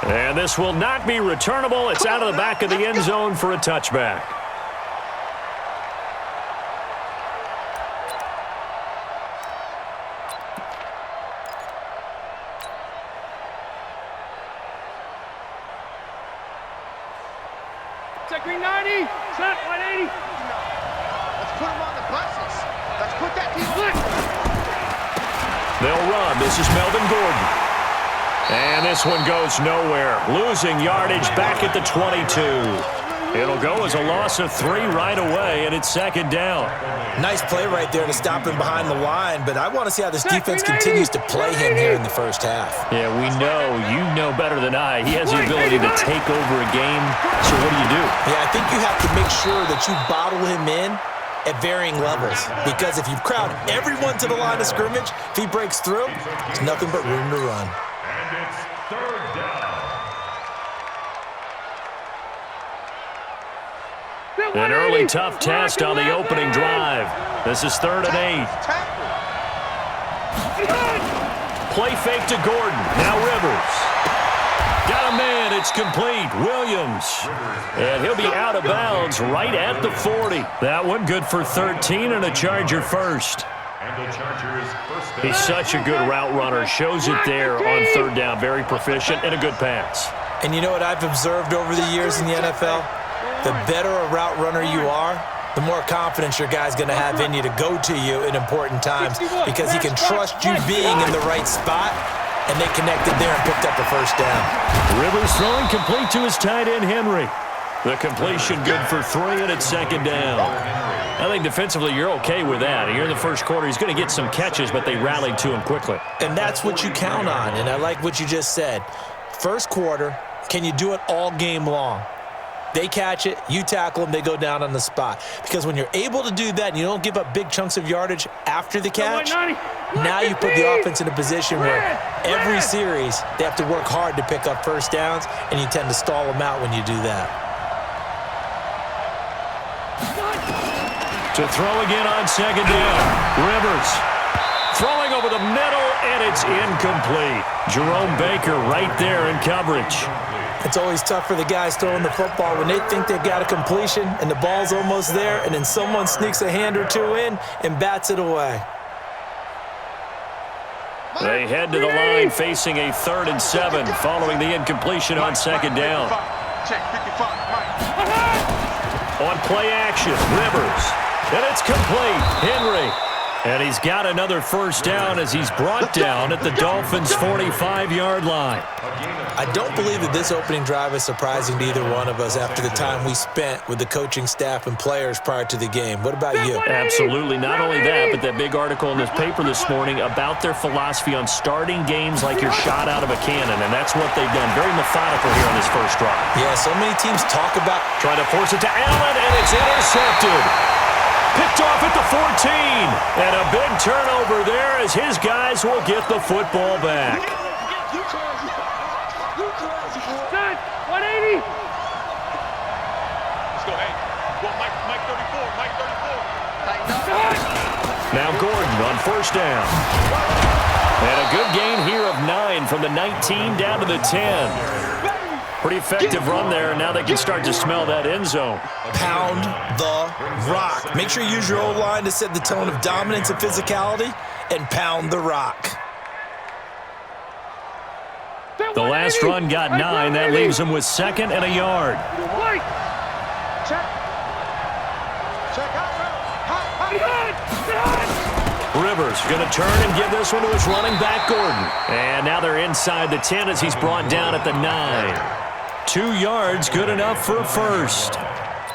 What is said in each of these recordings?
And this will not be returnable. It's out of the back of the end zone for a touchback. Check green 90. Set 180. Let's put him on the buses. Let's put that team on. They'll run. This is Melvin Gordon. And this one goes nowhere. Losing yardage back at the 22. It'll go as a loss of 3 right away, and it's second down. Nice play right there to stop him behind the line, but I want to see how this defense continues to play him here in the first half. Yeah, we know. You know better than I. He has the ability to take over a game. So what do? Yeah, I think you have to make sure that you bottle him in at varying levels, because if you crowd everyone to the line of scrimmage, if he breaks through, there's nothing but room to run. And it's third down. An early tough test on the opening drive. This is 3rd and 8. Play fake to Gordon. Now Rivers. Got a man. It's complete. Williams. And he'll be out of bounds right at the 40. That one good for 13 and a Charger first. And the Chargers first down. He's such a good route runner. Shows it there on 3rd down. Very proficient and a good pass. And you know what I've observed over the years in the NFL? The better a route runner you are, the more confidence your guy's going to have in you to go to you in important times, because he can trust you being in the right spot, and they connected there and picked up a first down. Rivers throwing complete to his tight end, Henry. The completion good for 3, and it's second down. I think defensively you're okay with that. Here in the first quarter, he's going to get some catches, but they rallied to him quickly. And that's what you count on, and I like what you just said. First quarter, can you do it all game long? They catch it, you tackle them, they go down on the spot. Because when you're able to do that and you don't give up big chunks of yardage after the catch, now you put the offense in a position where every series they have to work hard to pick up first downs, and you tend to stall them out when you do that. To throw again on second down. Rivers throwing over the middle, and it's incomplete. Jerome Baker right there in coverage. It's always tough for the guys throwing the football when they think they've got a completion and the ball's almost there, and then someone sneaks a hand or two in and bats it away. They head to the line facing a 3rd and 7 following the incompletion on second down. On play action, Rivers. And it's complete. Henry. And he's got another first down as he's brought down at the Dolphins' 45-yard line. I don't believe that this opening drive is surprising to either one of us after the time we spent with the coaching staff and players prior to the game. What about you? Absolutely. Not only that, but that big article in this paper this morning about their philosophy on starting games like you're shot out of a cannon, and that's what they've done. Very methodical here on this first drive. Yeah, so many teams talk about trying to force it to Allen, and it's intercepted. Picked off at the 14. And a big turnover there as his guys will get the football back. 180. Let's go, hey. Well, Mike 34. Now Gordon on first down. And a good gain here of 9 from the 19 down to the 10. Pretty effective run there, and now they can start to smell that end zone. Pound the rock. Make sure you use your O-line to set the tone of dominance and physicality, and pound the rock. The last run got 9. That leaves them with 2nd and a yard. Rivers going to turn and give this one to his running back, Gordon. And now they're inside the 10 as he's brought down at the 9. 2 yards, good enough for a first.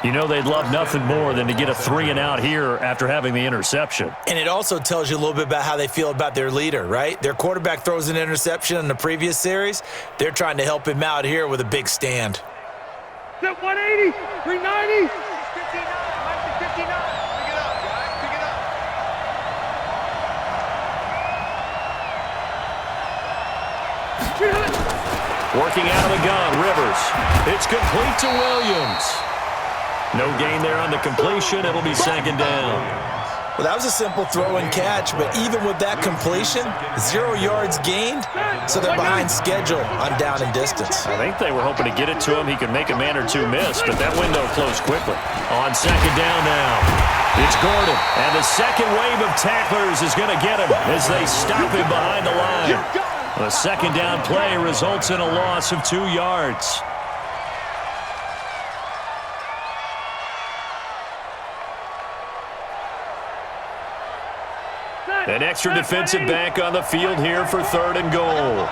You know they'd love nothing more than to get a 3 and out here after having the interception. And it also tells you a little bit about how they feel about their leader, right? Their quarterback throws an interception in the previous series. They're trying to help him out here with a big stand. 180, 390. 59, 59. Working out of the gun, Rivers. It's complete to Williams. No gain there on the completion. It'll be second down. Well, that was a simple throw and catch, but even with that completion, 0 yards gained, so they're behind schedule on down and distance. I think they were hoping to get it to him. He could make a man or two miss, but that window closed quickly. On second down now, it's Gordon, and the second wave of tacklers is going to get him as they stop him behind the line. The second down play results in a loss of 2 yards. An extra defensive back on the field here for 3rd and goal.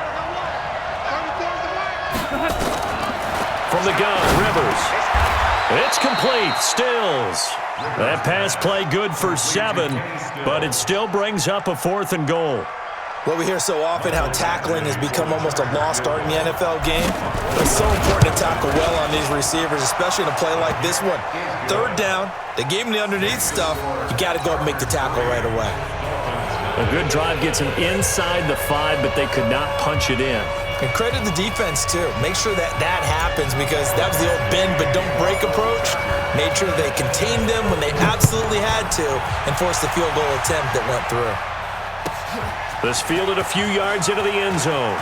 From the gun, Rivers. It's complete. Stills. That pass play good for 7, but it still brings up a 4th and goal. Well, we hear so often how tackling has become almost a lost art in the NFL game. But it's so important to tackle well on these receivers, especially in a play like this one. 3rd down, they gave him the underneath stuff. You got to go and make the tackle right away. A good drive gets him inside the 5, but they could not punch it in. And credit the defense, too. Make sure that happens because that was the old bend but don't break approach. Made sure they contained them when they absolutely had to and forced the field goal attempt that went through. This fielded a few yards into the end zone.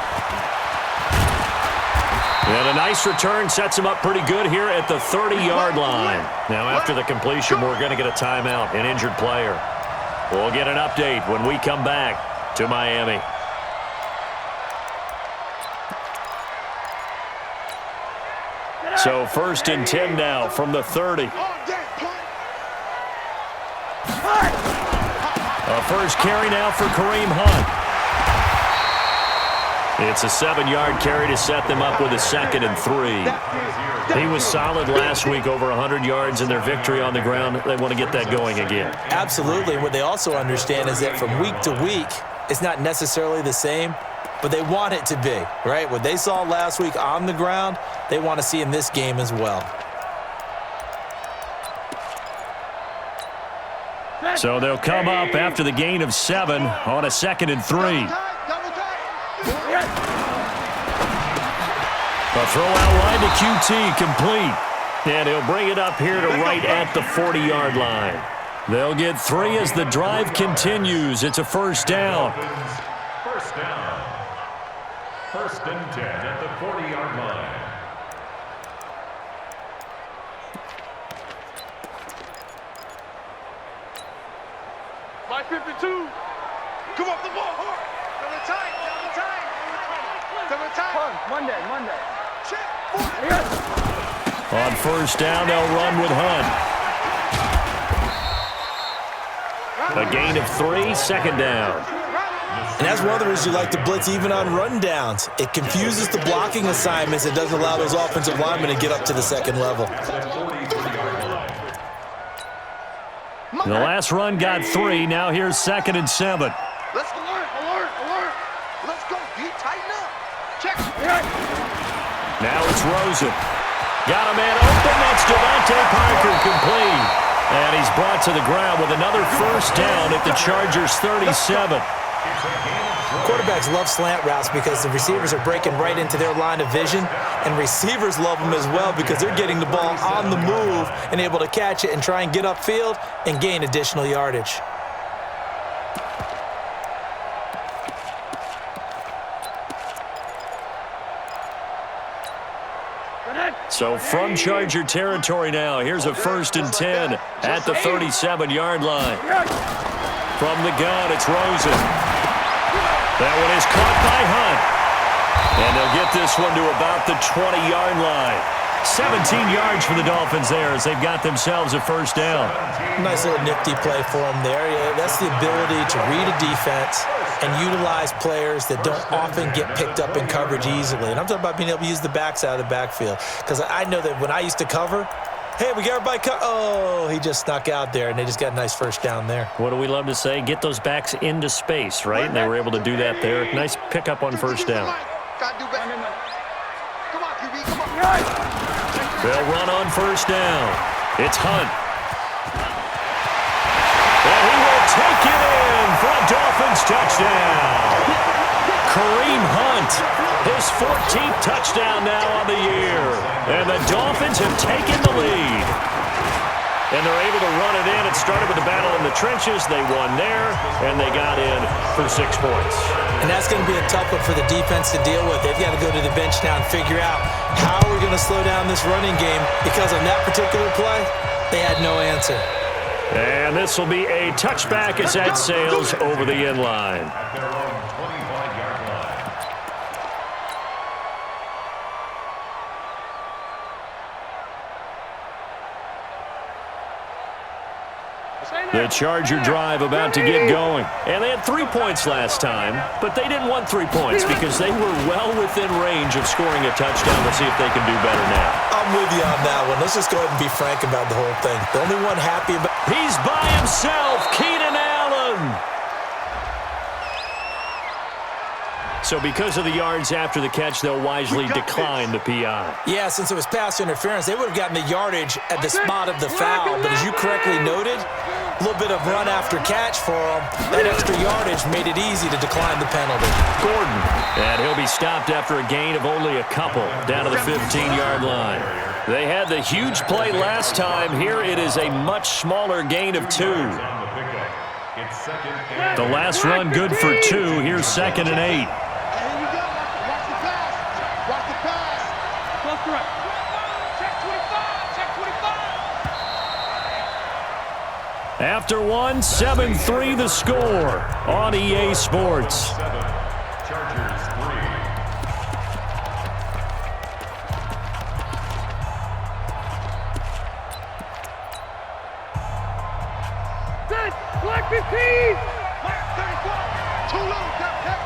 And a nice return sets him up pretty good here at the 30-yard line. Now, after the completion, we're going to get a timeout, an injured player. We'll get an update when we come back to Miami. So 1st and 10 now from the 30. A first carry now for Kareem Hunt. It's a 7-yard carry to set them up with a 2nd and 3. He was solid last week, over 100 yards in their victory on the ground. They want to get that going again. Absolutely. What they also understand is that from week to week, it's not necessarily the same, but they want it to be, right? What they saw last week on the ground, they want to see in this game as well. So they'll come up after the gain of 7 on a 2nd and 3. A throw out line to QT, complete. And he'll bring it up here to right at the 40-yard line. They'll get 3 as the drive continues. It's a 1st down. First down. 1st and 10 at the 40-yard line. Line 52. Come off the ball hard. Double time. Monday. Check. On 1st down, they'll run with Hunt. A gain of 3, 2nd down. And that's one of the reasons you like to blitz even on rundowns. It confuses the blocking assignments. It doesn't allow those offensive linemen to get up to the 2nd level. The last run got 3. Now here's 2nd and 7. Let's alert. Let's go. Deep, tighten up. Check. Now it's Rosen. Got a man open. That's Devontae Parker, complete. And he's brought to the ground with another 1st down at the Chargers' 37. Quarterbacks love slant routes because the receivers are breaking right into their line of vision, and receivers love them as well because they're getting the ball on the move and able to catch it and try and get upfield and gain additional yardage. So from Charger territory now, here's a 1st and 10 at the 37-yard line. From the gun, it's Rosen. That one is caught by Hunt. And they'll get this one to about the 20-yard line. 17 yards for the Dolphins there as they've got themselves a 1st down. Nice little nifty play for them there. Yeah, that's the ability to read a defense and utilize players that don't often get picked up in coverage easily. And I'm talking about being able to use the backs out of the backfield. Because I know that when I used to cover, hey, we got everybody oh, he just snuck out there, and they just got a nice 1st down there. What do we love to say? Get those backs into space, right? And they were able to do that there. Nice pickup on 1st down. Gotta do better. Come on, QB, come on. They'll run on 1st down. It's Hunt. And he will take it in for a Dolphins touchdown. Kareem Hunt, his 14th touchdown now on the year. And the Dolphins have taken the lead. and they're able to run it in. It started with a battle in the trenches. They won there, and they got in for 6 points. And that's going to be a tough one for the defense to deal with. They've got to go to the bench now and figure out how we're going to slow down this running game, because on that particular play, they had no answer. And this will be a touchback as that sails over the end line. At their own 25-yard line. The Charger drive about to get going. And they had 3 points last time, but they didn't want 3 points because they were well within range of scoring a touchdown. Let's see if they can do better now. I'm with you on that one. Let's just go ahead and be frank about the whole thing. The only one happy about... He's by himself, Keenan Allen. So because of the yards after the catch, they'll wisely decline the PI. Yeah, since it was pass interference, they would have gotten the yardage at the spot of the foul. But as you correctly noted, a little bit of run after catch for them. That extra yardage made it easy to decline the penalty. Gordon, and he'll be stopped after a gain of only a couple down to the 15-yard line. They had the huge play last time. Here it is a much smaller gain of 2. The last run good for 2. Here's 2nd and 8. After one, 7-3 the score on EA Sports. Chargers 3. Black 15! Too low, Captain.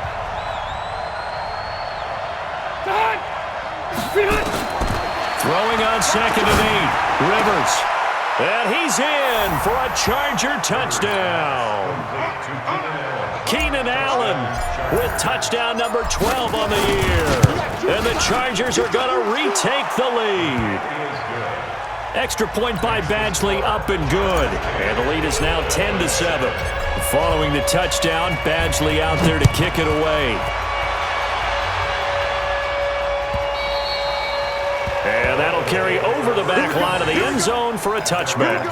Throwing on 2nd and 8. Rivers. And he's in for a Charger touchdown. Keenan Allen with touchdown number 12 on the year. And the Chargers are going to retake the lead. Extra point by Badgley, up and good. And the lead is now 10-7. Following the touchdown, Badgley out there to kick it away. And that'll carry over the back line of the end zone for a touchback.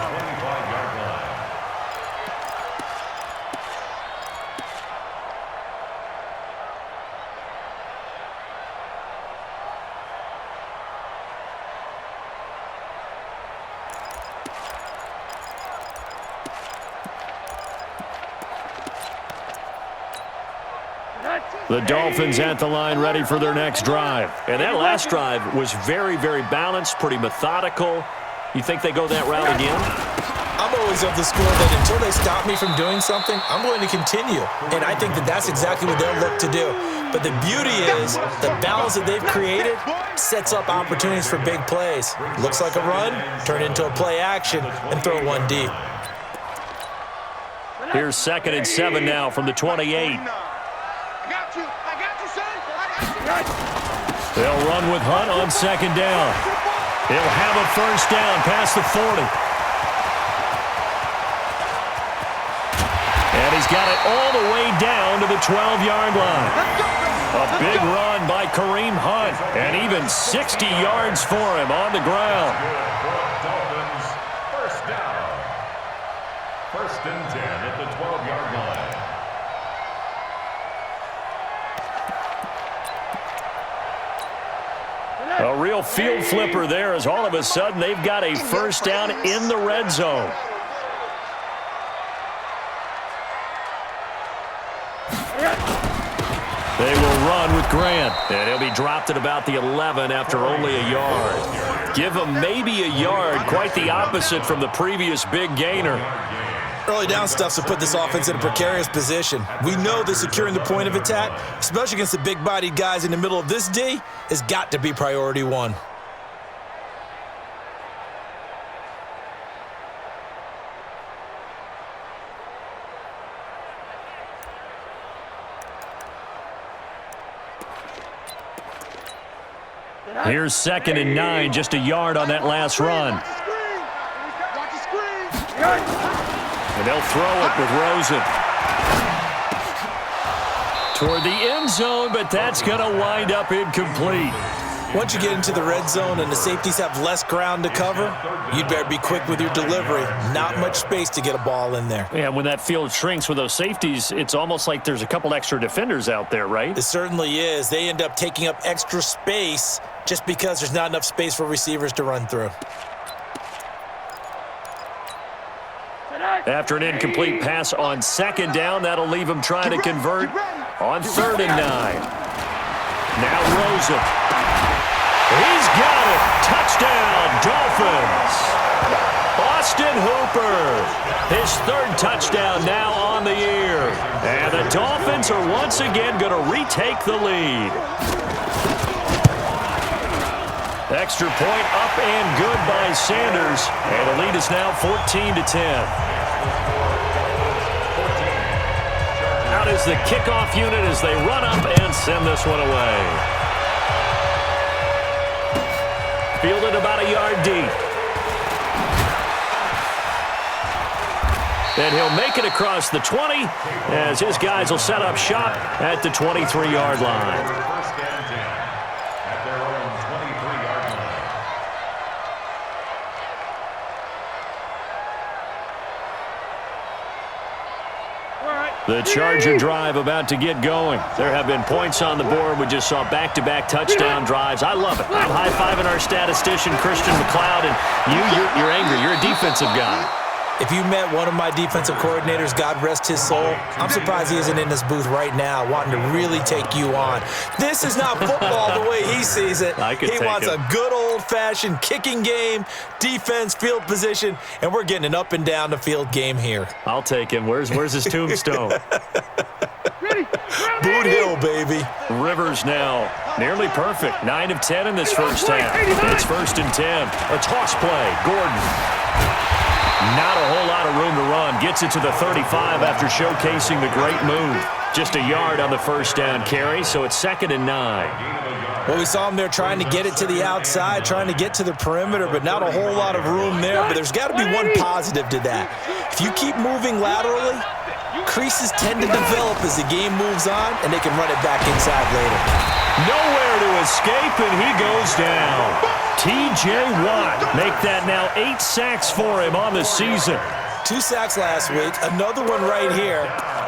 The Dolphins at the line ready for their next drive. And that last drive was very, very balanced, pretty methodical. You think they go that route again? I'm always of the school that until they stop me from doing something, I'm going to continue. And I think that that's exactly what they'll look to do. But the beauty is the balance that they've created sets up opportunities for big plays. Looks like a run, turn into a play action, and throw one deep. Here's 2nd and 7 now from the 28. They'll run with Hunt on 2nd down. He'll have a first down past the 40. And he's got it all the way down to the 12-yard line. A big run by Kareem Hunt, and even 60 yards for him on the ground. Dolphins, first down. 1st and 10 at the 12-yard line. A real field flipper there as all of a sudden they've got a first down in the red zone. They will run with Grant, and he'll be dropped at about the 11 after only a yard. Give him maybe a yard, quite the opposite from the previous big gainer. Early down stuff's to put this offense in a precarious position. We know that securing the point of attack, especially against the big-bodied guys in the middle of this D, has got to be priority one. Here's 2nd and 9, just a yard on that last run. And they'll throw it with Rosen. Toward the end zone, but that's going to wind up incomplete. Once you get into the red zone and the safeties have less ground to cover, you'd better be quick with your delivery. Not much space to get a ball in there. Yeah, when that field shrinks with those safeties, it's almost like there's a couple extra defenders out there, right? It certainly is. They end up taking up extra space just because there's not enough space for receivers to run through. After an incomplete pass on second down, that'll leave him trying to convert on 3rd and 9. Now Rosen. He's got it. Touchdown, Dolphins. Austin Hooper. His 3rd touchdown now on the year. And the Dolphins are once again going to retake the lead. Extra point up and good by Sanders. And the lead is now 14-10. Out is the kickoff unit as they run up and send this one away. Fielded about a yard deep. And he'll make it across the 20 as his guys will set up shop at the 23-yard line. First and 10 at their own 23-yard line. The Charger drive about to get going. There have been points on the board. We just saw back-to-back touchdown drives. I love it. I'm high-fiving our statistician, Christian McLeod, and you're angry. You're a defensive guy. If you met one of my defensive coordinators, God rest his soul, I'm surprised he isn't in this booth right now wanting to really take you on. This is not football the way he sees it. He wants a good old-fashioned kicking game, defense, field position, and we're getting an up and down the field game here. I'll take him. Where's his tombstone? Boot Hill, baby. Rivers now nearly perfect. 9 of 10 in this first half. It's 1st and 10. A toss play. Gordon. Not a whole lot of room to run. Gets it to the 35 after showcasing the great move. Just a yard on the first down carry, so it's 2nd and 9. Well, we saw him there trying to get it to the outside, trying to get to the perimeter, but not a whole lot of room there. But there's got to be one positive to that. If you keep moving laterally, creases tend to develop as the game moves on, and they can run it back inside later. Nowhere to escape, and he goes down. T.J. Watt make that now 8 sacks for him on the season. 2 sacks last week, another one right here.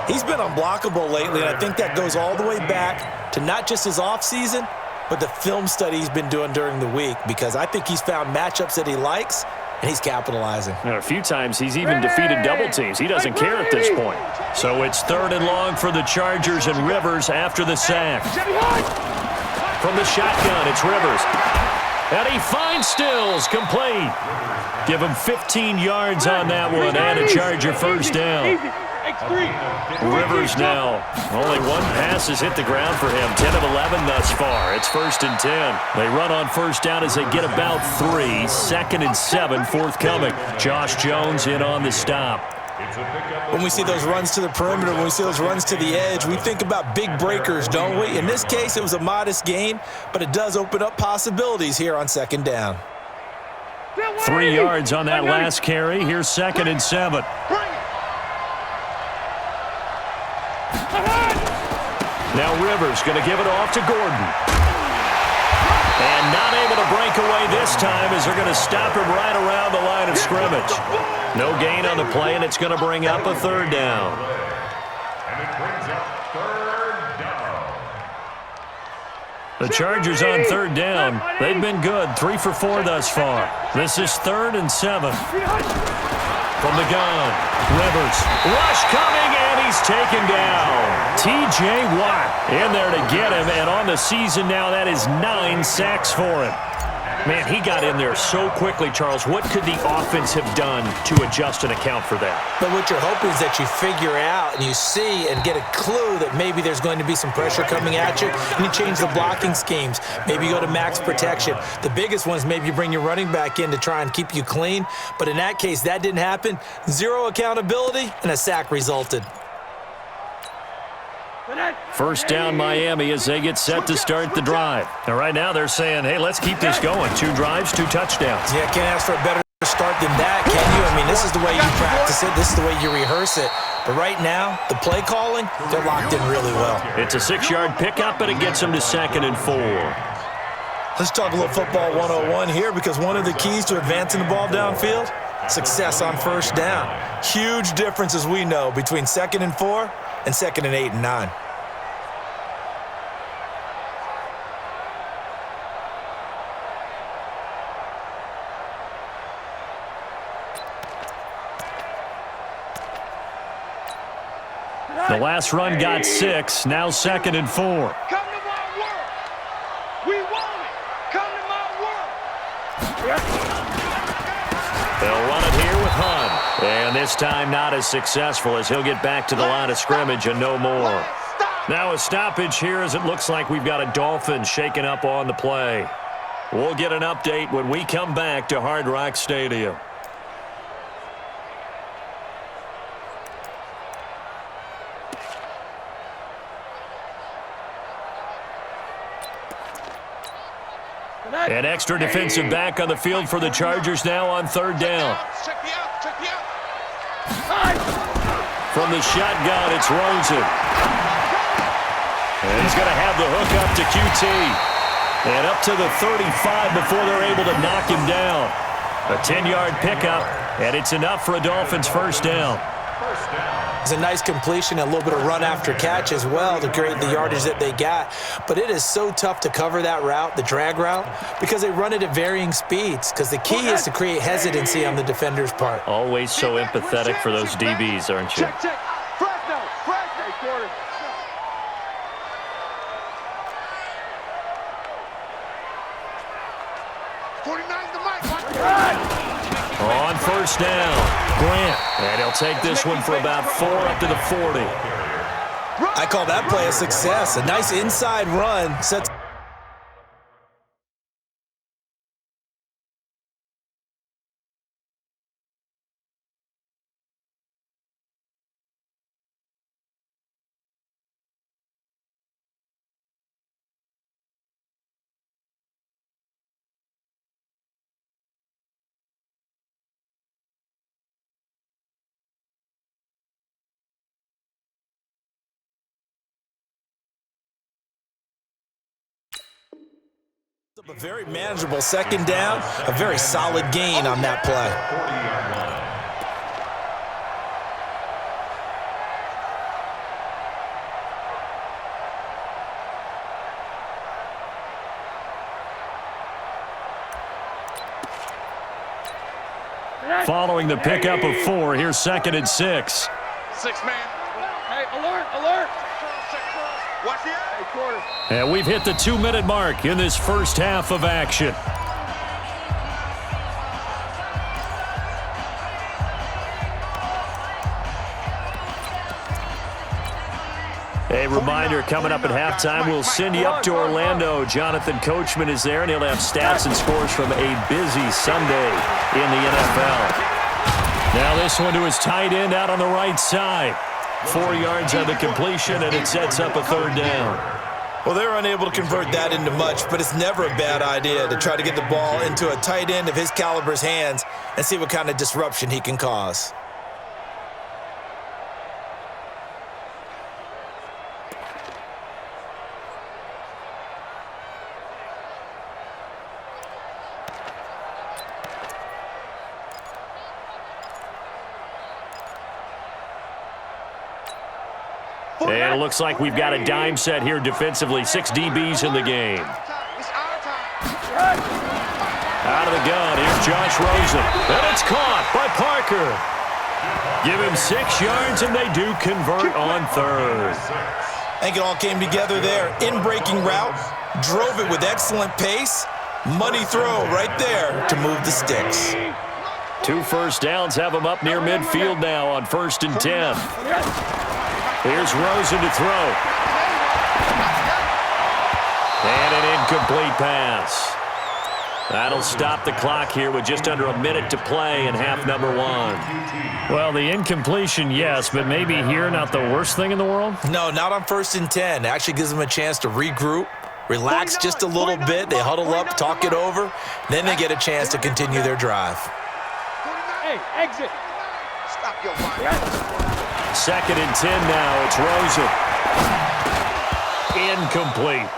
He's been unblockable lately, and I think that goes all the way back to not just his offseason, but the film study he's been doing during the week, because I think he's found matchups that he likes, and he's capitalizing. A few times he's even defeated double teams. He doesn't care at this point. So it's 3rd and long for the Chargers and Rivers after the sack. From the shotgun, it's Rivers. And he finds Stills, complete. Give him 15 yards on that one and a Charger first down. Rivers now, only one pass has hit the ground for him. 10 of 11 thus far. It's 1st and 10. They run on first down as they get about 3. 2nd and 7 forthcoming. Josh Jones in on the stop. When we see those runs to the perimeter, when we see those runs to the edge, we think about big breakers, don't we? In this case, it was a modest gain, but it does open up possibilities here on 2nd down. 3 yards on that last carry. Here's 2nd and 7. Now Rivers going to give it off to Gordon. And not able to break away this time as they're going to stop him right around the line of scrimmage. No gain on the play, and it's going to bring up a 3rd down. And it brings up 3rd down. The Chargers on 3rd down. They've been good. 3 for 4 thus far. This is 3rd and 7. From the gun, Rivers. Rush coming, and he's taken down. T.J. Watt in there to get him, and on the season now, that is 9 sacks for him. Man, he got in there so quickly, Charles. What could the offense have done to adjust and account for that? But what you're hoping is that you figure out and you see and get a clue that maybe there's going to be some pressure coming at you, and you change the blocking schemes. Maybe you go to max protection. The biggest one is maybe you bring your running back in to try and keep you clean. But in that case, that didn't happen. 0 accountability, and a sack resulted. First down Miami as they get set to start the drive. And right now they're saying, hey, let's keep this going. 2 drives, 2 touchdowns. Yeah, can't ask for a better start than that, can you? I mean, this is the way you practice it. This is the way you rehearse it. But right now, the play calling, they're locked in really well. It's a 6-yard pickup, and it gets them to 2nd and 4. Let's talk a little football 101 here, because one of the keys to advancing the ball downfield, success on first down. Huge difference, as we know, between 2nd and 4 and 2nd and 8 and 9. The last run got 6, now 2nd and 4. Come to my world. We want it. Come to my world. They'll run it here with Hunt. And this time not as successful, as he'll get back to the line of scrimmage and no more. Now a stoppage here, as it looks like we've got a Dolphin shaking up on the play. We'll get an update when we come back to Hard Rock Stadium. An extra defensive back on the field for the Chargers now on 3rd down. Check me out. Check me out. From the shotgun, it's Rosen. And he's going to have the hook up to QT. And up to the 35 before they're able to knock him down. A 10-yard pickup, and it's enough for a Dolphins first down. It's a nice completion, a little bit of run after catch as well to create the yardage that they got. But it is so tough to cover that route, the drag route, because they run it at varying speeds, because the key is to create hesitancy on the defender's part. Always so empathetic for those DBs, aren't you? Check, check. Fresno. Fresno. Quarter. On first down, Grant. And he'll take this one for about 4 up to the 40. I call that play a success. A nice inside run sets. A very manageable 2nd down, a very solid gain on that play. Following the pickup of 4, here's 2nd and 6. 6 man. Hey, alert, alert. Watch the Hey, quarter. And we've hit the 2-minute mark in this first half of action. A reminder, coming up at halftime, we'll send you up to Orlando. Jonathan Coachman is there, and he'll have stats and scores from a busy Sunday in the NFL. Now this one to his tight end out on the right side. 4 yards on the completion, and it sets up a 3rd down. Well, they were unable to convert that into much, but it's never a bad idea to try to get the ball into a tight end of his caliber's hands and see what kind of disruption he can cause. And it looks like we've got a dime set here defensively. 6 DBs in the game. It's our time. Out of the gun, here's Josh Rosen. And it's caught by Parker. Give him 6 yards, and they do convert on 3rd. I think it all came together there. In-breaking route, drove it with excellent pace. Money throw right there to move the sticks. 2 first downs have him up near midfield now on 1st and 10. Here's Rosen to throw. And an incomplete pass. That'll stop the clock here with just under a minute to play in half number 1. Well, the incompletion, yes, but maybe here not the worst thing in the world? No, not on 1st and 10. It actually gives them a chance to regroup, relax just a little bit. They huddle up, talk it over. Then they get a chance to continue their drive. Hey, exit. Stop your mind. 2nd and 10 now. It's Rosen. Incomplete.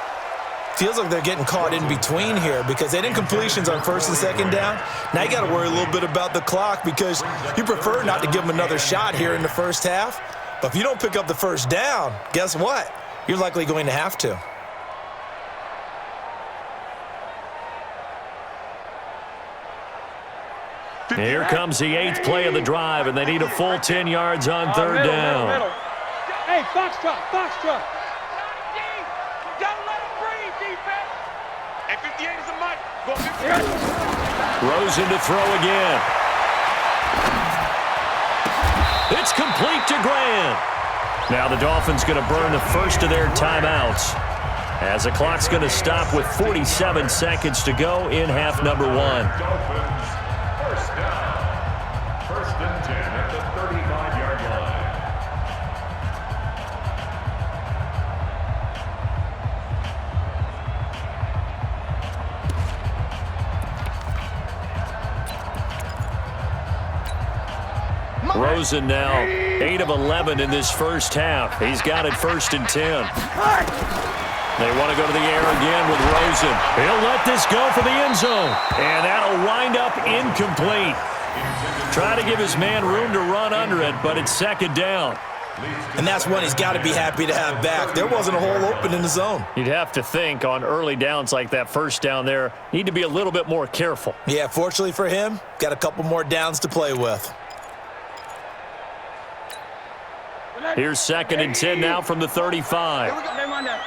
feels like they're getting caught in between here because they didn't completions on first and second down. Now you got to worry a little bit about the clock because you prefer not to give them another shot here in the first half. But if you don't pick up the first down, guess what? You're likely going to have to. Here comes the 8th play of the drive, and they need a full 10 yards on third down. Middle. Hey, Foxtrot. Don't let him breathe, defense. Hey, 58 is a mic. Go 58. Rosen to throw again. It's complete to Grant. Now the Dolphins going to burn the first of their timeouts as the clock's going to stop with 47 seconds to go in half number 1. Dolphins, first down. First and 10 at the 35-yard line. Rosen now 8 of 11 in this first half. He's got it first and 10. They want to go to the air again with Rosen. He'll let this go for the end zone. And that'll wind up incomplete. Try to give his man room to run under it, but it's second down. And that's one he's got to be happy to have back. There wasn't a hole open in the zone. You'd have to think on early downs like that first down there, need to be a little bit more careful. Yeah, fortunately for him, got a couple more downs to play with. Here's second and 10 now from the 35. Check nine.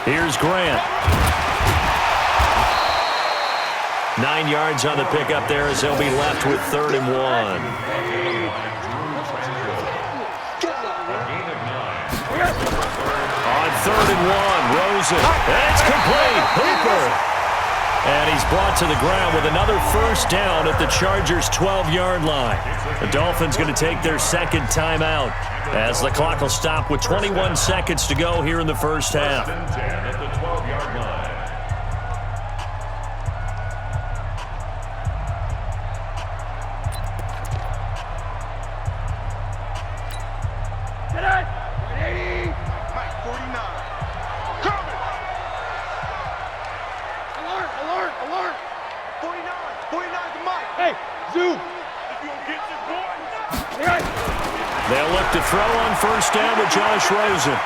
Here's Grant. 9 yards on the pickup there as they'll be left with third and 1. On third and 1, Rosen. It's complete. Hooper. And he's brought to the ground with another first down at the Chargers' 12-yard line. The Dolphins going to take their second timeout as the clock will stop with 21 seconds to go here in the first half. First and 10 at the 12-yard line. Mike, 49. Coming. Alert. 49 to Mike. Hey, Zoo. They'll look to throw on first down with Josh Rosen.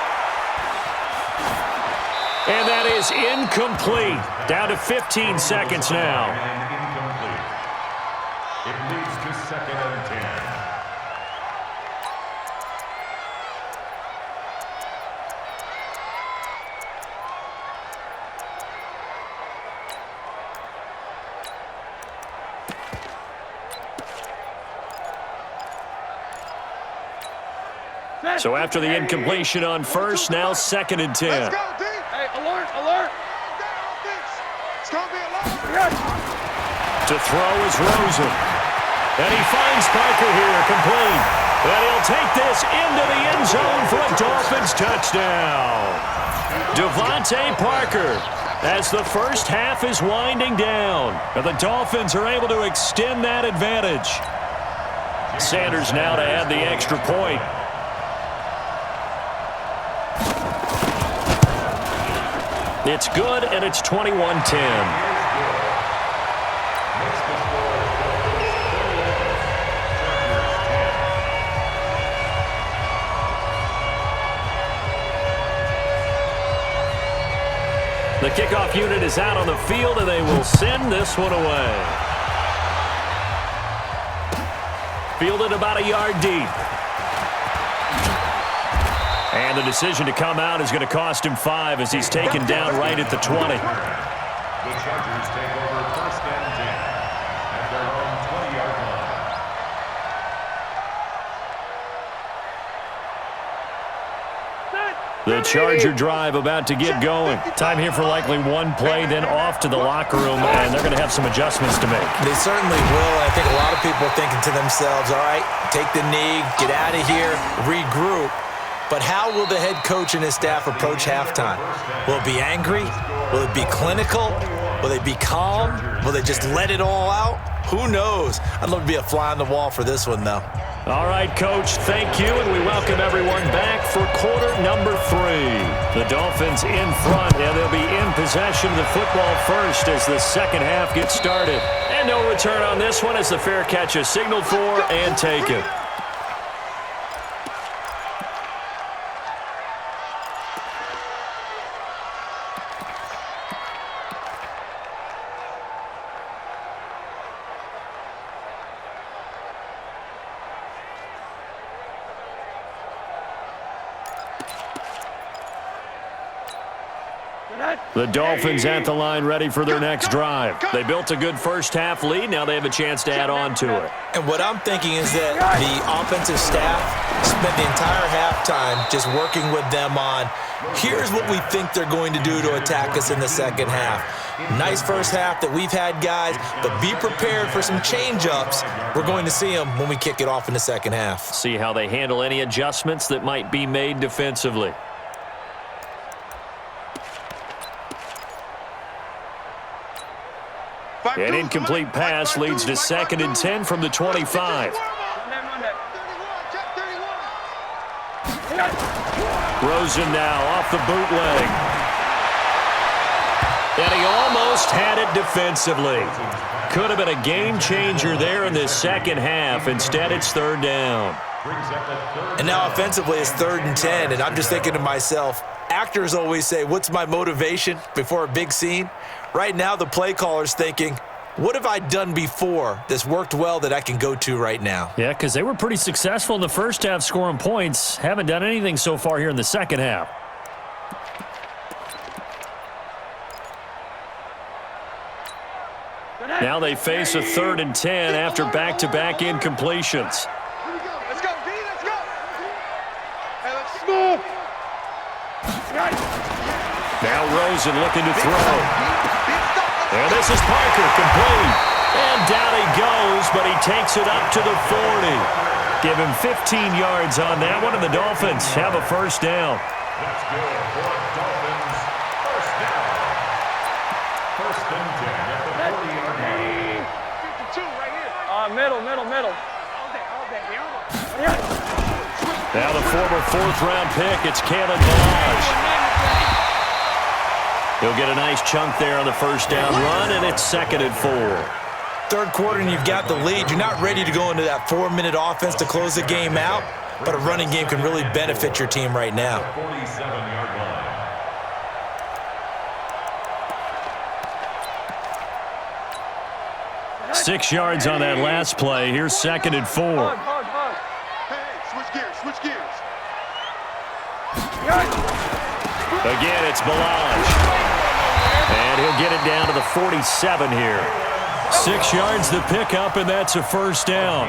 And that is incomplete. Down to 15 seconds now. And incomplete. It leads to second and 10. So after the incompletion on first, now second and 10. Let's go, D. Hey, alert. It's going to be a long. To throw is Rosen. And he finds Parker here, complete. And he'll take this into the end zone for a Dolphins touchdown. Devontae Parker, as the first half is winding down. And the Dolphins are able to extend that advantage. Sanders now to add the extra point. It's good, and it's 21-10. The kickoff unit is out on the field, and they will send this one away. Fielded about a yard deep. And the decision to come out is going to cost him 5 as he's taken down right at the 20. The Chargers take over first and 10 at their own 20-yard line. The Charger drive about to get going. Time here for likely one play, then off to the locker room, and they're going to have some adjustments to make. They certainly will. I think a lot of people are thinking to themselves, all right, take the knee, get out of here, regroup. But how will the head coach and his staff approach halftime? Will it be angry? Will it be clinical? Will they be calm? Will they just let it all out? Who knows? I'd love to be a fly on the wall for this one, though. All right, Coach, thank you, and we welcome everyone back for quarter number 3. The Dolphins in front, and they'll be in possession of the football first as the second half gets started. And no return on this one as the fair catch is signaled for and taken. The Dolphins at the line ready for their next drive. They built a good first half lead. Now they have a chance to add on to it. And what I'm thinking is that the offensive staff spent the entire halftime just working with them on, here's what we think they're going to do to attack us in the second half. Nice first half that we've had, guys, but be prepared for some change-ups. We're going to see them when we kick it off in the second half. See how they handle any adjustments that might be made defensively. An incomplete pass leads to 2nd and 10 from the 25. Rosen now off the bootleg. And he almost had it defensively. Could have been a game changer there in this second half. Instead, it's 3rd down. And now offensively, it's 3rd and 10, and I'm just thinking to myself, actors always say, what's my motivation before a big scene? Right now, the play caller's thinking, what have I done before that's worked well that I can go to right now? Yeah, because they were pretty successful in the first half scoring points. Haven't done anything so far here in the second half. Now they face a 3rd and 10 after back-to-back incompletions. Let's go, D, let's go. Hey, let's move. Now Rosen looking to throw. And this is Parker, complete. And down he goes, but he takes it up to the 40. Give him 15 yards on that one, and the Dolphins have a first down. That's good for Dolphins. First down. 1st and 10 at the 40-yard line. 52 right here. Middle. All day. Now the former 4th-round pick, it's Kalen Balaj. He'll get a nice chunk there on the first down run, and it's 2nd and 4. 3rd quarter, and you've got the lead. You're not ready to go into that 4-minute offense to close the game out, but a running game can really benefit your team right now. 47-yard line. 6 yards on that last play. Here's 2nd and 4. Hey, switch gears. Again, it's Balaj. And he'll get it down to the 47 here. 6 yards the pickup, and that's a first down.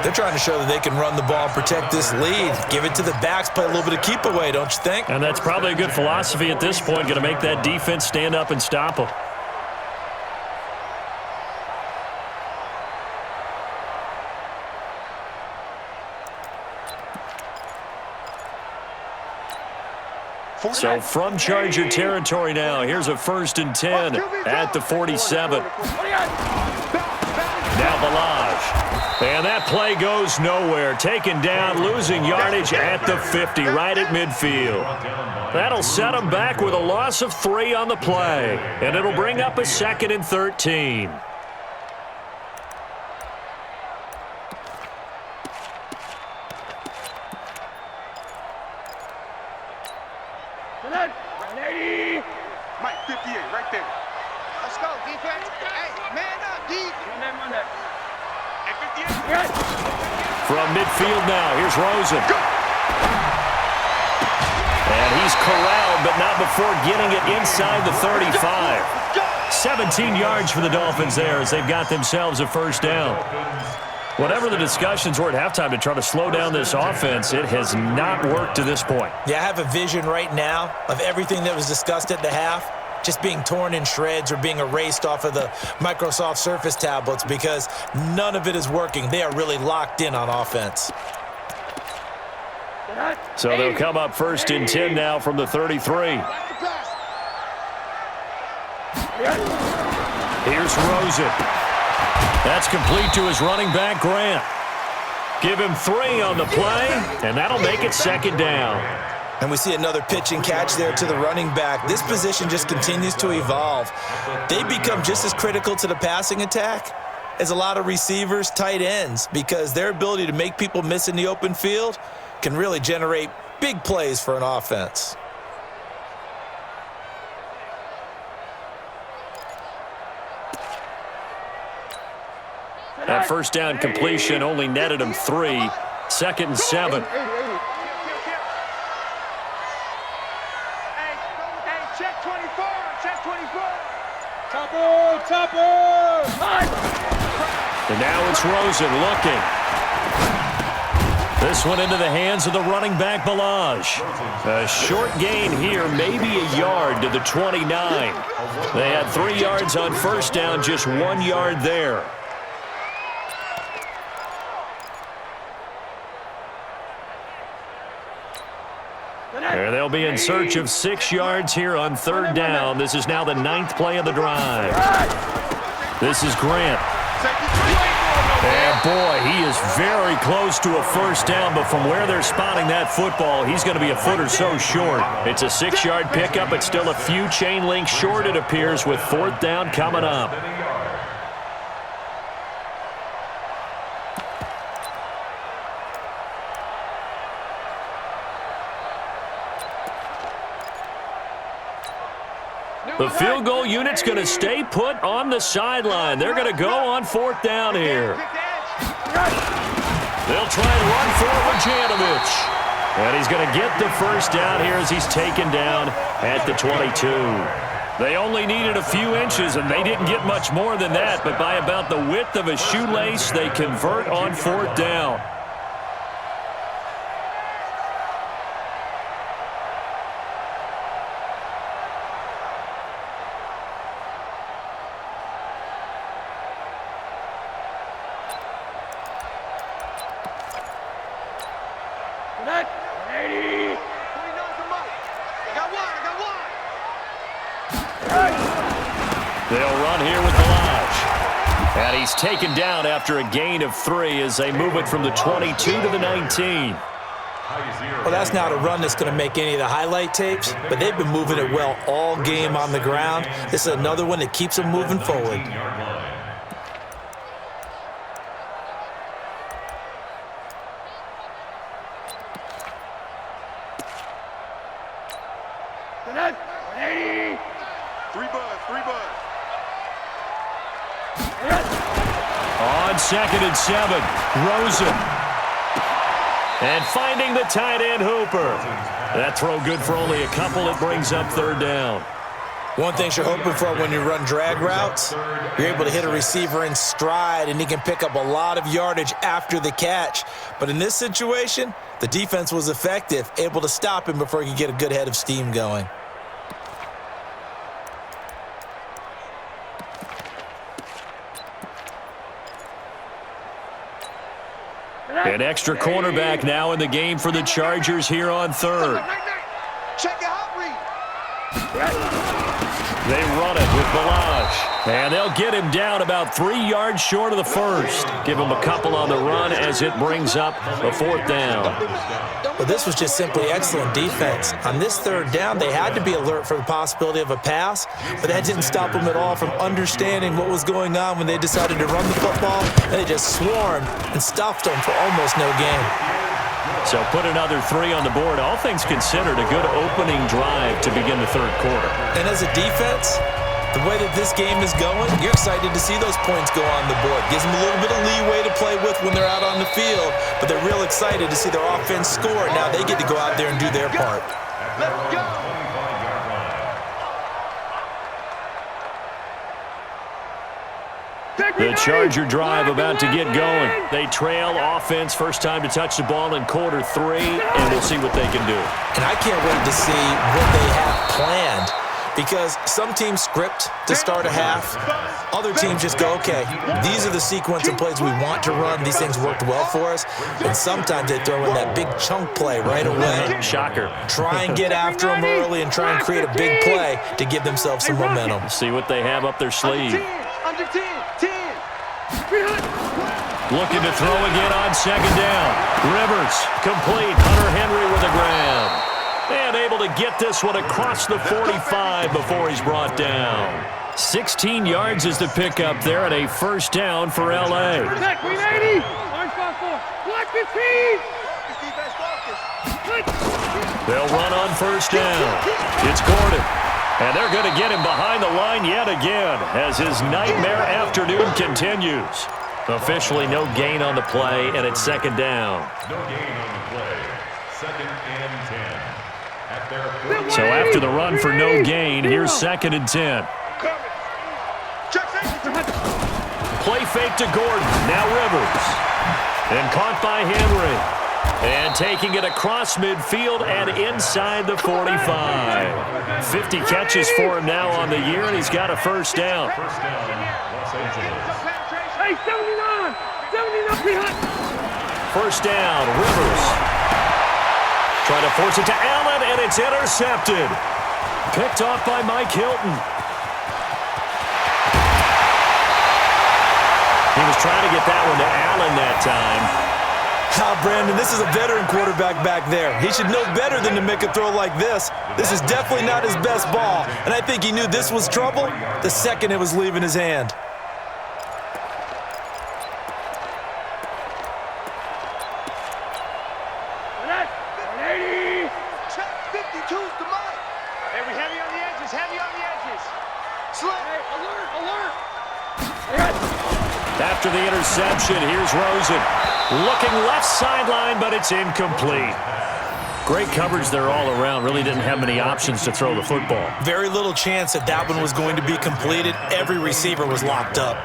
They're trying to show that they can run the ball and protect this lead. Give it to the backs, play a little bit of keep away, don't you think? And that's probably a good philosophy at this point, going to make that defense stand up and stop them. So from Charger territory now, here's a 1st and 10 at the 47. Now Balaj. And that play goes nowhere. Taken down, losing yardage at the 50, right at midfield. That'll set them back with a loss of 3 on the play. And it'll bring up a 2nd and 13. Mike, 58, right there. Let's go, defense. Hey, man up, D. Hey, 58. From midfield now, here's Rosen. And he's corralled, but not before getting it inside the 35. 17 yards for the Dolphins there as they've got themselves a first down. Whatever the discussions were at halftime to try to slow down this offense, it has not worked to this point. Yeah, I have a vision right now of everything that was discussed at the half just being torn in shreds or being erased off of the Microsoft Surface tablets because none of it is working. They are really locked in on offense. So they'll come up 1st and 10 now from the 33. Here's Rosen. That's complete to his running back, Grant. Give him 3 on the play, and that'll make it second down. And we see another pitch and catch there to the running back. This position just continues to evolve. They become just as critical to the passing attack as a lot of receivers, tight ends, because their ability to make people miss in the open field can really generate big plays for an offense. That first down completion only netted him 3. 2nd and 7. Hey, check 24. Check 24. Topper. And now it's Rosen looking. This one into the hands of the running back, Balaj. A short gain here, maybe a yard to the 29. They had 3 yards on first down, just 1 yard there. And they'll be in search of 6 yards here on 3rd down. This is now the 9th play of the drive. This is Grant. And boy, he is very close to a first down, but from where they're spotting that football, he's going to be a foot or so short. It's a 6-yard pickup, but still a few chain links short, it appears, with 4th down coming up. The field goal unit's going to stay put on the sideline. They're going to go on 4th down here. They'll try and run forward Janovich. And he's going to get the first down here as he's taken down at the 22. They only needed a few inches, and they didn't get much more than that. But by about the width of a shoelace, they convert on 4th down. They'll run here with Balaj. And he's taken down after a gain of 3 as they move it from the 22 to the 19. Well, that's not a run that's going to make any of the highlight tapes, but they've been moving it well all game on the ground. This is another one that keeps them moving forward. On 2nd and 7, Rosen. And finding the tight end, Hooper. That throw good for only a couple. It brings up 3rd down. One thing you're hoping for when you run drag routes, you're able to hit a receiver in stride, and he can pick up a lot of yardage after the catch. But in this situation, the defense was effective, able to stop him before he could get a good head of steam going. An extra cornerback now in the game for the Chargers here on 3rd. Check your hot read. They run it with Balaj. And they'll get him down about 3 yards short of the first. Give him a couple on the run as it brings up a 4th down. Well, this was just simply excellent defense. On this 3rd down, they had to be alert for the possibility of a pass, but that didn't stop them at all from understanding what was going on when they decided to run the football, and they just swarmed and stuffed them for almost no gain. So put another 3 on the board. All things considered, a good opening drive to begin the 3rd quarter. And as a defense, the way that this game is going, you're excited to see those points go on the board. Gives them a little bit of leeway to play with when they're out on the field, but they're real excited to see their offense score. Now they get to go out there and do their part. Let's go. The Charger drive about to get going. They trail offense, first time to touch the ball in quarter 3, and we'll see what they can do. And I can't wait to see what they have planned, because some teams script to start a half. Other teams just go, okay, these are the sequence of plays we want to run. These things worked well for us. And sometimes they throw in that big chunk play right away. Shocker. Try and get after them early and try and create a big play to give themselves some momentum. See what they have up their sleeve. Under 10, 10. Looking to throw again on second down. Rivers, complete. Hunter Henry with a grab. And able to get this one across the 45 before he's brought down. 16 yards is the pickup there at a first down for L.A. Check, 380. Orange 5-4. Black 15. They'll run on first down. It's Gordon. And they're going to get him behind the line yet again as his nightmare afternoon continues. Officially no gain on the play, and it's second down. No gain on the play. Second and 10. At their So after the run for no gain, here's second and 10. Play fake to Gordon. Now Rivers. And caught by Henry. And taking it across midfield and inside the 45. 50 catches for him now on the year, and he's got a first down. First down, Los Angeles. Hey, 79. 79. First down, Rivers. Trying to force it to Allen, and it's intercepted. Picked off by Mike Hilton. He was trying to get that one to Allen that time. Brandon, this is a veteran quarterback back there. He should know better than to make a throw like this. This is definitely not his best ball, and I think he knew this was trouble the second it was leaving his hand. Check 52's the mark. Hey, we heavy on the edges. Heavy on the edges. Slip. Hey, alert. After the interception, here's Rosen. Looking left sideline, but it's incomplete. Great coverage there all around. Really didn't have many options to throw the football. Very little chance that that one was going to be completed. Every receiver was locked up.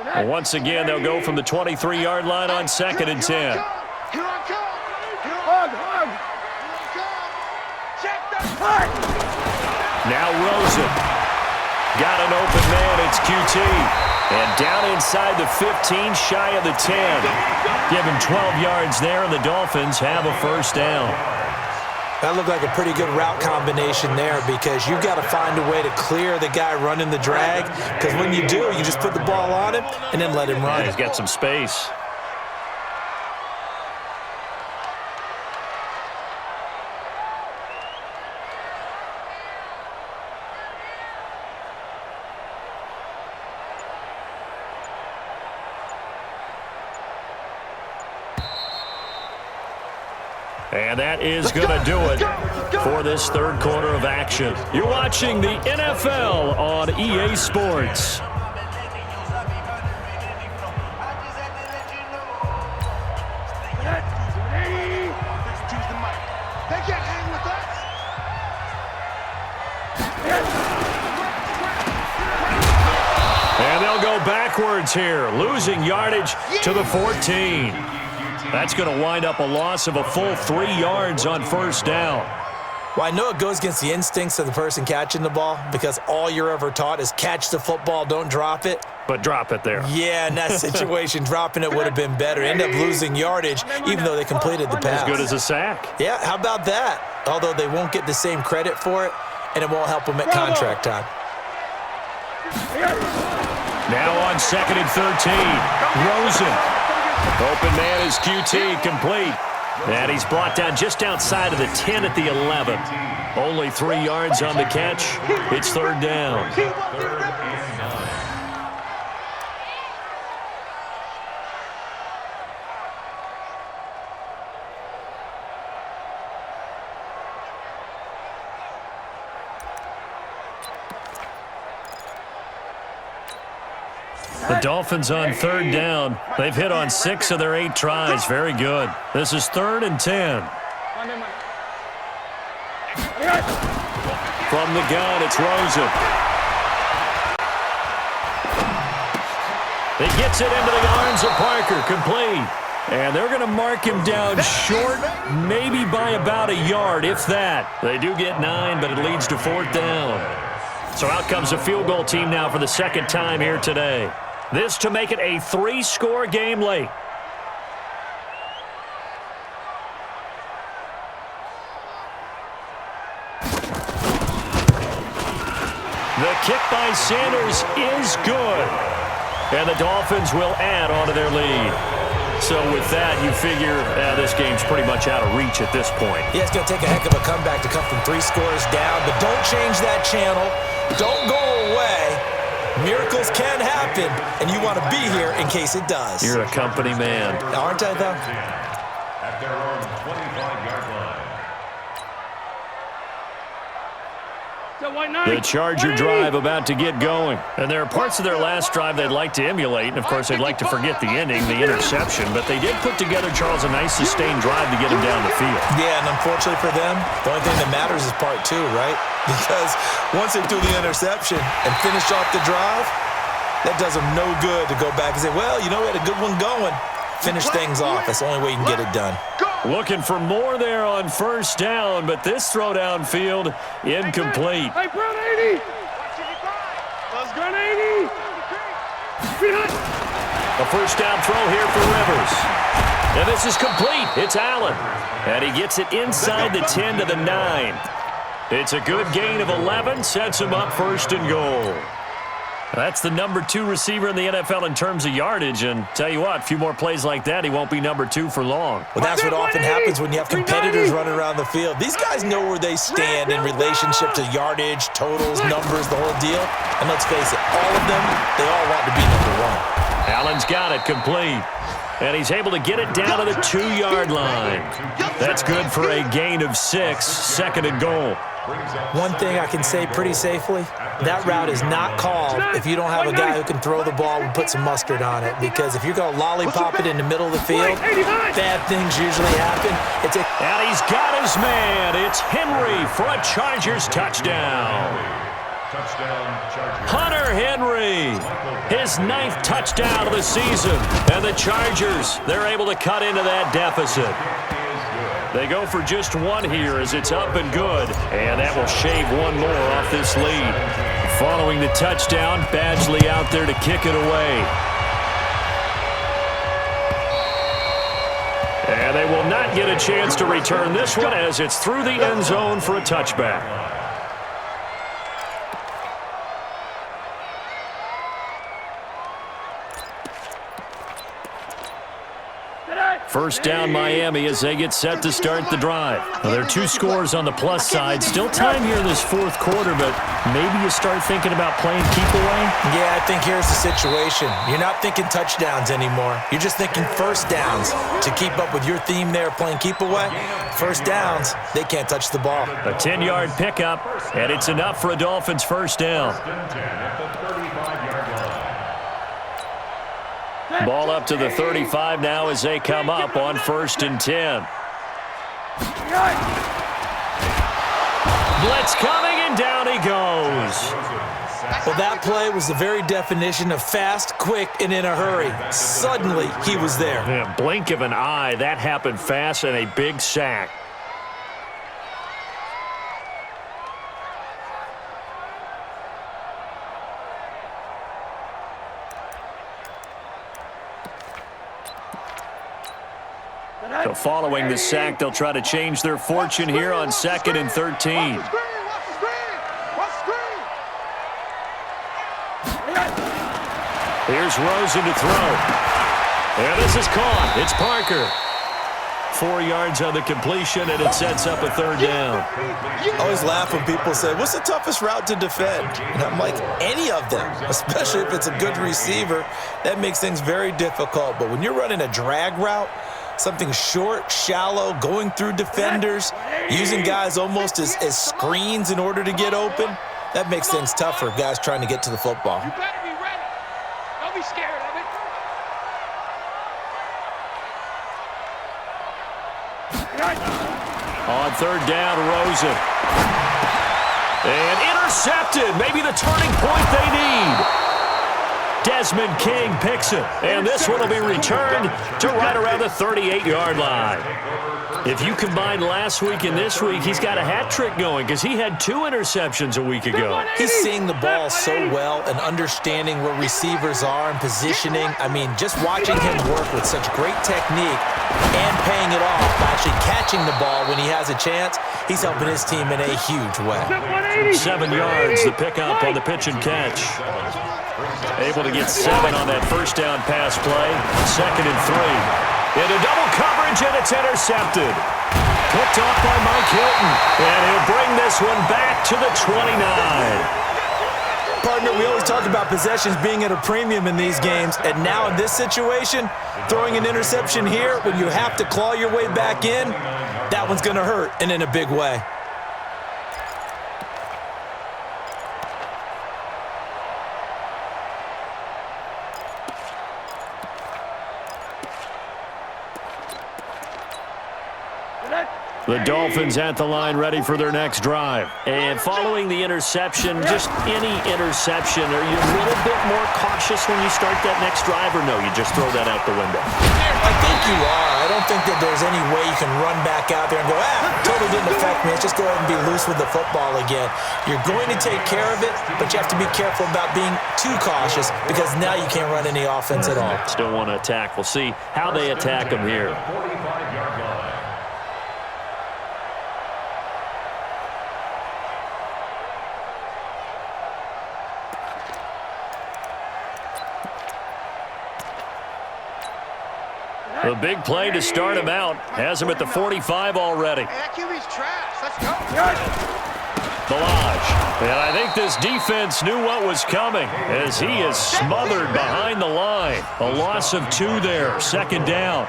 Well, once again, they'll go from the 23-yard line on second and 10. Here I come. Hug. Check the punt. Now Rosen. Got an open man. It's QT. And down inside the 15, shy of the 10. Give him 12 yards there, and the Dolphins have a first down. That looked like a pretty good route combination there because you've got to find a way to clear the guy running the drag, because when you do, you just put the ball on him and then let him run. He's got some space. And that is going to do it for this third quarter of action. You're watching the NFL on EA Sports. They can't hang with us. And they'll go backwards here, losing yardage to the 14. That's going to wind up a loss of a full 3 yards on first down. Well, I know it goes against the instincts of the person catching the ball because all you're ever taught is catch the football, don't drop it. But drop it there. Yeah, in that situation, dropping it would have been better. End up losing yardage, even though they completed the pass. As good as a sack. Yeah, how about that? Although they won't get the same credit for it, and it won't help them at contract time. Now on second and 13, Rosen. Open man is QT, complete. And he's brought down just outside of the 10 at the 11. Only 3 yards on the catch. It's third down. Third and 9. The Dolphins on third down. They've hit on 6 of their 8 tries. Very good. This is third and 10. From the gun, it's Rosen. He gets it into the arms of Parker, complete. And they're going to mark him down short, maybe by about a yard, if that. They do get 9, but it leads to fourth down. So out comes a field goal team now for the second time here today. This to make it a 3-score game late. The kick by Sanders is good. And the Dolphins will add on to their lead. So with that, you figure this game's pretty much out of reach at this point. Yeah, it's going to take a heck of a comeback to come from 3 scores down, but don't change that channel. Don't go away. Miracles can happen, and you want to be here in case it does. You're a company man. Aren't I, though? At their own 25-yard line. The Charger drive about to get going. And there are parts of their last drive they'd like to emulate, and of course they'd like to forget the ending, the interception, but they did put together, Charles, a nice sustained drive to get him down the field. Yeah, and unfortunately for them, the only thing that matters is part 2, right? Because once they do the interception and finish off the drive, that does them no good to go back and say, well, you know, we had a good one going. Finish things off. That's the only way you can get it done. Looking for more there on first down, but this throw downfield incomplete. Hey, Brown 80. Let's go 80. A first down throw here for Rivers. And this is complete. It's Allen. And he gets it inside the 10 to the 9. It's a good gain of 11, sets him up first and goal. That's the number 2 receiver in the NFL in terms of yardage, and tell you what, a few more plays like that, he won't be number 2 for long. Well, that's what often happens when you have competitors running around the field. These guys know where they stand in relationship to yardage, totals, numbers, the whole deal. And let's face it, all of them, they all want to be number 1. Allen's got it complete. And he's able to get it down to the 2-yard line. That's good for a gain of 6, second and goal. One thing I can say pretty safely, that route is not called if you don't have a guy who can throw the ball and put some mustard on it. Because if you're going to lollipop it in the middle of the field, bad things usually happen. And he's got his man. It's Henry for a Chargers touchdown. Hunter Henry, his 9th touchdown of the season. And the Chargers, they're able to cut into that deficit. They go for just 1 here as it's up and good. And that will shave 1 more off this lead. Following the touchdown, Badgley out there to kick it away. And they will not get a chance to return this one as it's through the end zone for a touchback. First down Miami as they get set to start the drive. Now, there are 2 scores on the plus side. Still time here in this 4th quarter, but maybe you start thinking about playing keep away? Yeah, I think here's the situation. You're not thinking touchdowns anymore. You're just thinking first downs. To keep up with your theme there, playing keep away, first downs, they can't touch the ball. A 10-yard pickup, and it's enough for a Dolphins first down. Ball up to the 35 now as they come up on 1st and 10. Blitz coming, and down he goes. Well, that play was the very definition of fast, quick, and in a hurry. Suddenly, he was there. Yeah, blink of an eye, that happened fast, and a big sack. So following the sack, they'll try to change their fortune here on 2nd and 13. Here's Rosen to throw. And this is caught. It's Parker. 4 yards on the completion, and it sets up a 3rd down. I always laugh when people say, what's the toughest route to defend? And I'm like, any of them, especially if it's a good receiver. That makes things very difficult. But when you're running a drag route, something short, shallow, going through defenders, using guys almost as screens in order to get open, that makes things tough for guys trying to get to the football. You better be ready. Don't be scared of it. On 3rd down, Rosen. And intercepted. Maybe the turning point they need. Desmond King picks it, and this one will be returned to right around the 38-yard line. If you combine last week and this week, he's got a hat trick going because he had 2 interceptions a week ago. He's seeing the ball so well and understanding where receivers are and positioning. I mean, just watching him work with such great technique, and paying it off by actually catching the ball when he has a chance. He's helping his team in a huge way. 7 yards, the pickup on the pitch and catch. Able to get 7 on that first down pass play. 2nd and 3. Into double coverage, and it's intercepted. Picked off by Mike Hilton, and he'll bring this one back to the 29. Partner, we always talk about possessions being at a premium in these games, and now in this situation, throwing an interception here when you have to claw your way back in, that one's going to hurt, and in a big way. The Dolphins at the line ready for their next drive. And following the interception, just any interception, are you a little bit more cautious when you start that next drive, or no, you just throw that out the window? I think you are. I don't think that there's any way you can run back out there and go, totally didn't affect me. Let's just go ahead and be loose with the football again. You're going to take care of it, but you have to be careful about being too cautious because now you can't run any offense at all. Still want to attack. We'll see how they attack them here. 45-yard line. A big play to start him out. Has him at the 45 already. Hey, that QB's trash. Let's go. Balaj. And I think this defense knew what was coming as he is smothered behind the line. A loss of 2 there. 2nd down.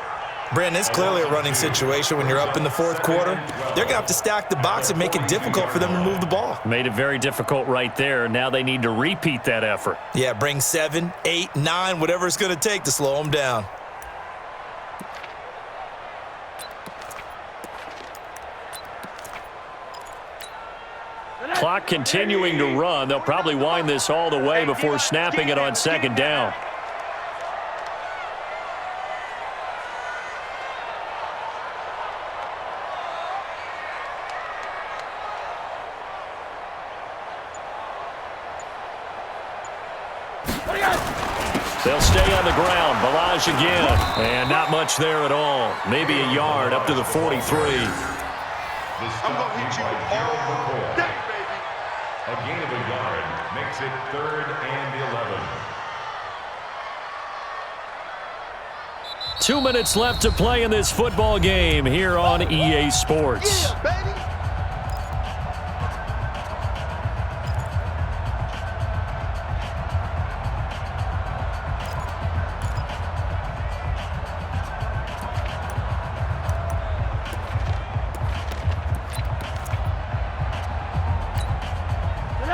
Brandon, it's clearly a running situation when you're up in the 4th quarter. They're going to have to stack the box and make it difficult for them to move the ball. Made it very difficult right there. Now they need to repeat that effort. Yeah, bring 7, 8, 9, whatever it's going to take to slow them down. Clock continuing to run. They'll probably wind this all the way before snapping it on 2nd down. They'll stay on the ground. Balaj again. And not much there at all. Maybe a yard up to the 43. I'm going to hit you all day, baby. A gain of a yard makes it 3rd and 11. 2 minutes left to play in this football game here on EA Sports. Yeah, baby.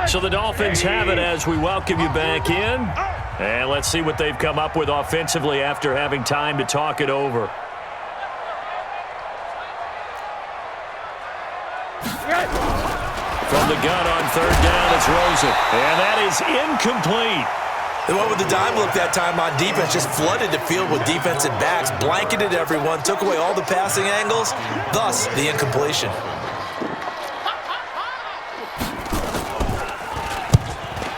So the Dolphins have it as we welcome you back in. And let's see what they've come up with offensively after having time to talk it over. From the gun on 3rd down, it's Rosen. And that is incomplete. They went with the dime look that time on defense, just flooded the field with defensive backs, blanketed everyone, took away all the passing angles, thus the incompletion.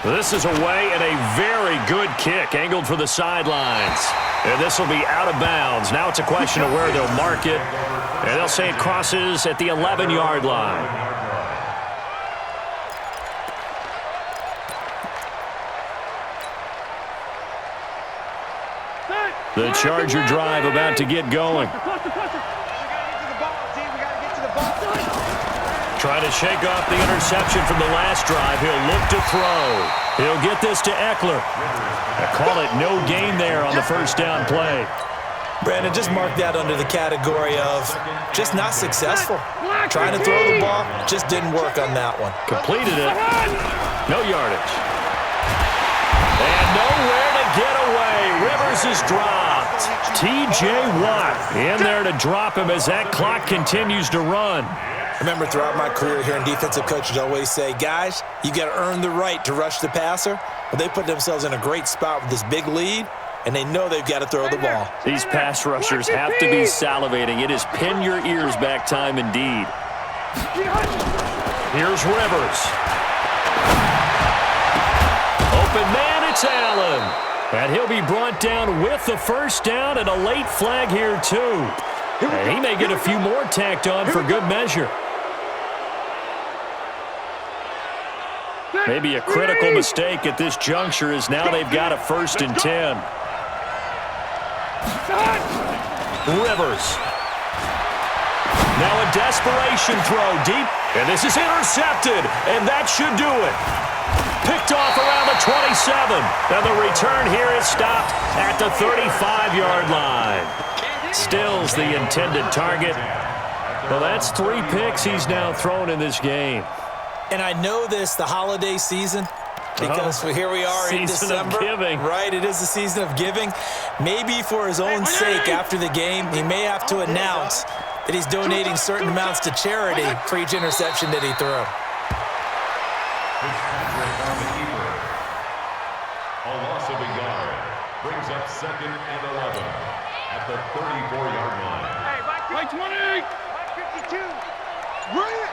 This is away and a very good kick, angled for the sidelines. And this will be out of bounds. Now it's a question of where they'll mark it. And they'll say it crosses at the 11-yard line. The Charger drive about to get going. Trying to shake off the interception from the last drive. He'll look to throw. He'll get this to Eckler. I call it no gain there on the first down play. Brandon, just mark that under the category of just not successful. Trying to throw the ball, just didn't work on that one. Completed it. No yardage. And nowhere to get away. Rivers is dropped. T.J. Watt in there to drop him as that clock continues to run. Remember, throughout my career here in defensive coaches always say, guys, you got to earn the right to rush the passer. Well, they put themselves in a great spot with this big lead, and they know they've got to throw the ball. These pass rushers have to be salivating. It is pin your ears back time indeed. Here's Rivers. Open man, it's Allen. And he'll be brought down with the first down and a late flag here too. And he may get a few more tacked on for good measure. Maybe a critical mistake at this juncture as now they've got a 1st and 10. Rivers. Now a desperation throw deep, and this is intercepted, and that should do it. Picked off around the 27, and the return here is stopped at the 35-yard line. Still's the intended target. Well, that's 3 picks he's now thrown in this game. And I know this, the holiday season, because here we are in December. Of giving. Right, it is the season of giving. Maybe for his own sake after the game, he may have to announce that he's donating certain amounts to charity for each interception that he threw. A loss of a yard brings up 2nd and 11 at the 34-yard line. Hey, by 20! By 52! Bring it!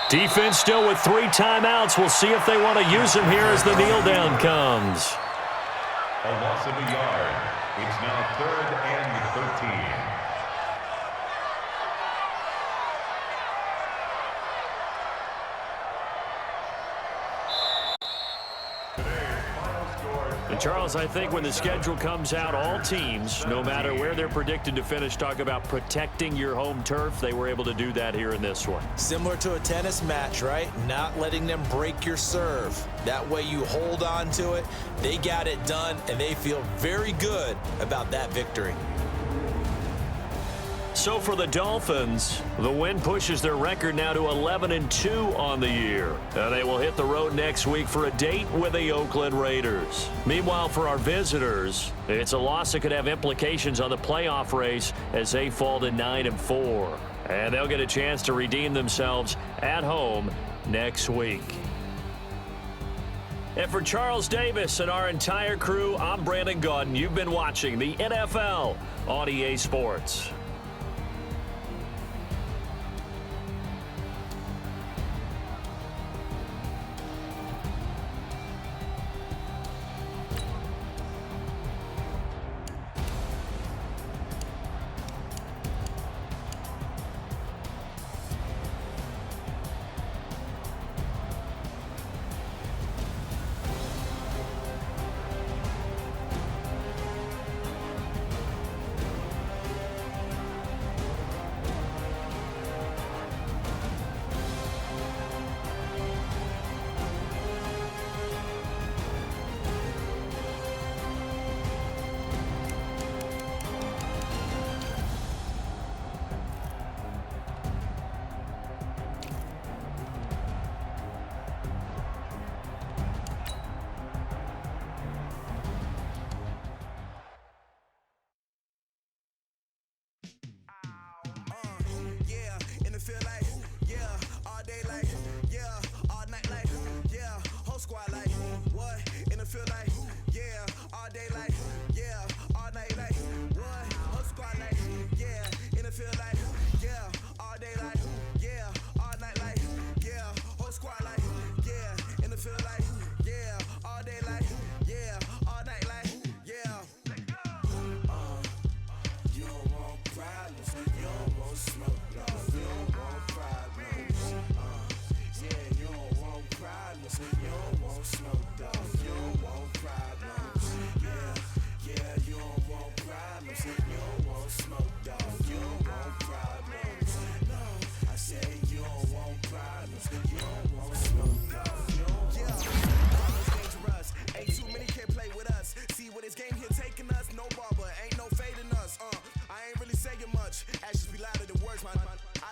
Defense still with 3 timeouts. We'll see if they want to use them here as the kneel down comes. A loss of a yard. It's now 3rd and 13. And Charles, I think when the schedule comes out, all teams, no matter where they're predicted to finish, talk about protecting your home turf. They were able to do that here in this one. Similar to a tennis match, right? Not letting them break your serve. That way you hold on to it. They got it done, and they feel very good about that victory. So for the Dolphins, the win pushes their record now to 11-2 on the year. And they will hit the road next week for a date with the Oakland Raiders. Meanwhile, for our visitors, it's a loss that could have implications on the playoff race as they fall to 9-4. And they'll get a chance to redeem themselves at home next week. And for Charles Davis and our entire crew, I'm Brandon Gaudin. You've been watching the NFL on EA Sports.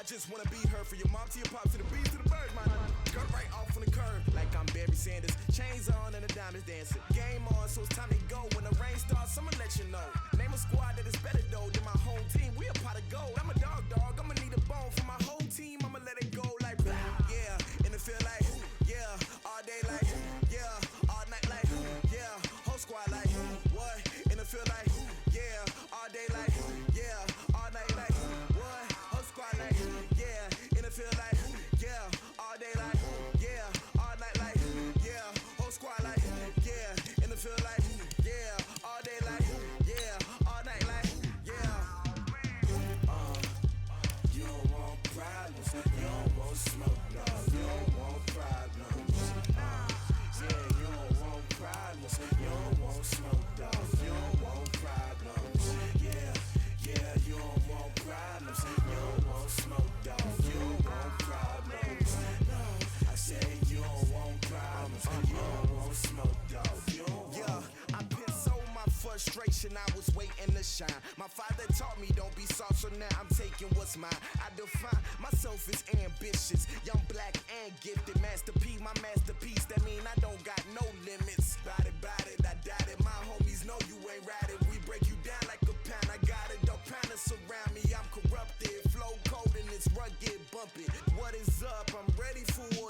just wanna be her. For your mom to your pop to the beat to the birds, man. Skirt right off on the curb like I'm Barry Sanders. Chains on and the diamonds dancing. Game on, so it's time to go. When the rain starts, I'ma let you know. Name a squad that is better though than my home team. We a pot of gold. I'm a dog. I'ma need a bone for my whole team. I'ma let it go like blah. Yeah, and it feel like yeah, all day like yeah, all night like yeah, whole squad like what? And it feel like yeah, all day like yeah, all night like what? Whole squad like yeah, and it feel like yeah, all day like yeah, all night like yeah, whole squad like yeah, and it feel like yeah, all day like yeah, all night like father taught me don't be soft, so now I'm taking what's mine. I define myself as ambitious, young, black, and gifted. Master P, my masterpiece. That mean I don't got no limits. Bout it, I doubt it. My homies know you ain't ride it. We break you down like a pound. I got it, dog pounders surround me. I'm corrupted, flow cold and it's rugged, bump it. What is up? I'm ready for war.